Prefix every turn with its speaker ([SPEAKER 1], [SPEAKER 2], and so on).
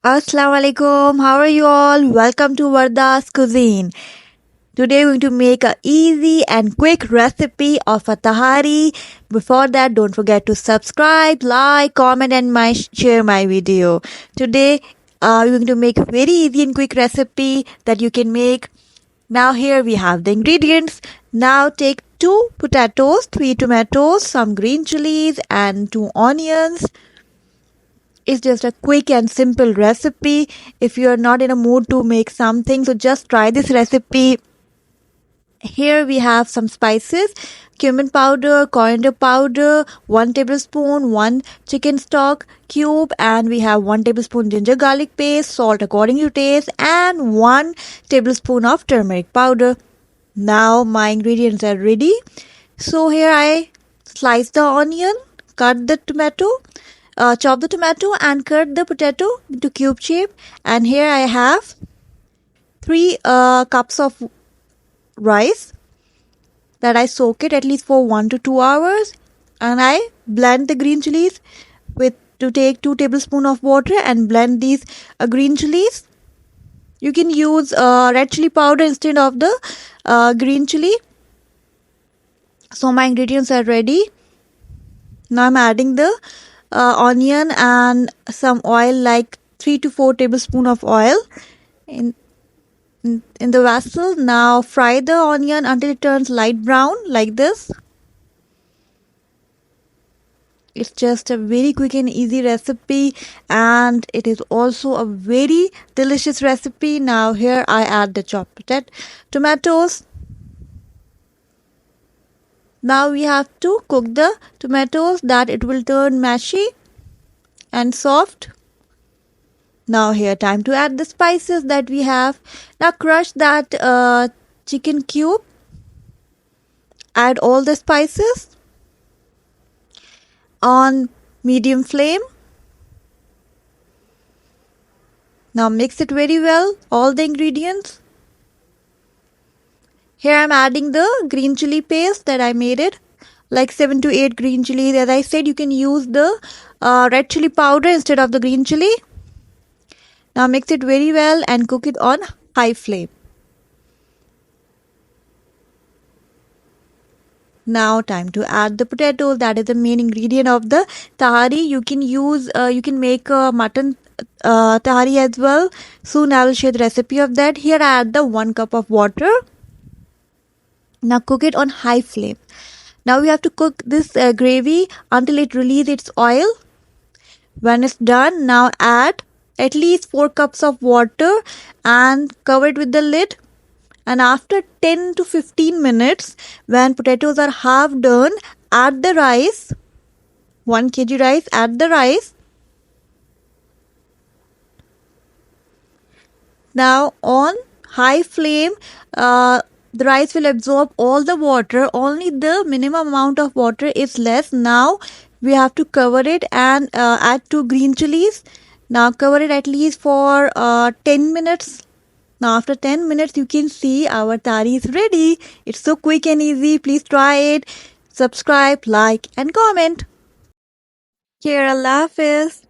[SPEAKER 1] Assalamu alaikum. How are you all? Welcome to Varda's Cuisine. Today we're going to make a easy and quick recipe of a tahari. Before that, don't forget to subscribe, like, comment and share my video. Today we're going to make a very easy and quick recipe that you can make. Now here we have the ingredients. Now take 2 potatoes, 3 tomatoes, some green chilies and 2 onions. It's just a quick and simple recipe. If you are not in a mood to make something, so just try this recipe. Here we have some spices: cumin powder, coriander powder, 1 tablespoon, 1 chicken stock cube, and we have 1 tablespoon ginger garlic paste, salt according to taste, and 1 tablespoon of turmeric powder. Now my ingredients are ready. So here I slice the onion, cut the tomato, chop the tomato and cut the potato into cube shape. And here I have 3 cups of rice that I soak it at least for 1 to 2 hours, and I blend the green chilies with to take 2 tablespoons of water and blend these green chilies. You can use red chili powder instead of the green chili. So my ingredients are ready. Now I'm adding the onion and some oil, like 3 to 4 tablespoons of oil in the vessel. Now fry the onion until it turns light brown like this. It's just a very quick and easy recipe, and it is also a very delicious recipe. Now here I add the chopped tomatoes. Now we have to cook the tomatoes that it will turn mushy and soft. Now here time to add the spices that we have. Now crush that chicken cube. Add all the spices on medium flame. Now mix it very well, all the ingredients. Here I'm adding the green chili paste that I made it, like 7 to 8 green chilies. As I said, you can use the red chili powder instead of the green chili. Now mix it very well and cook it on high flame. Now time to add the potatoes. That is the main ingredient of the tahari. You can make a mutton tahari as well. Soon I will share the recipe of that. Here I add the 1 cup of water. Now cook it on high flame. Now we have to cook this gravy until it releases its oil. When it's done, now add at least 4 cups of water and cover it with the lid. And after 10 to 15 minutes, when potatoes are half done, add the rice. 1 kg rice, add the rice. Now on high flame, the rice will absorb all the water. Only the minimum amount of water is less. Now we have to cover it and add 2 green chilies. Now cover it at least for 10 minutes. Now after 10 minutes, you can see our tahari is ready. It's so quick and easy. Please try it. Subscribe, like and comment. Here, Allah Hafiz.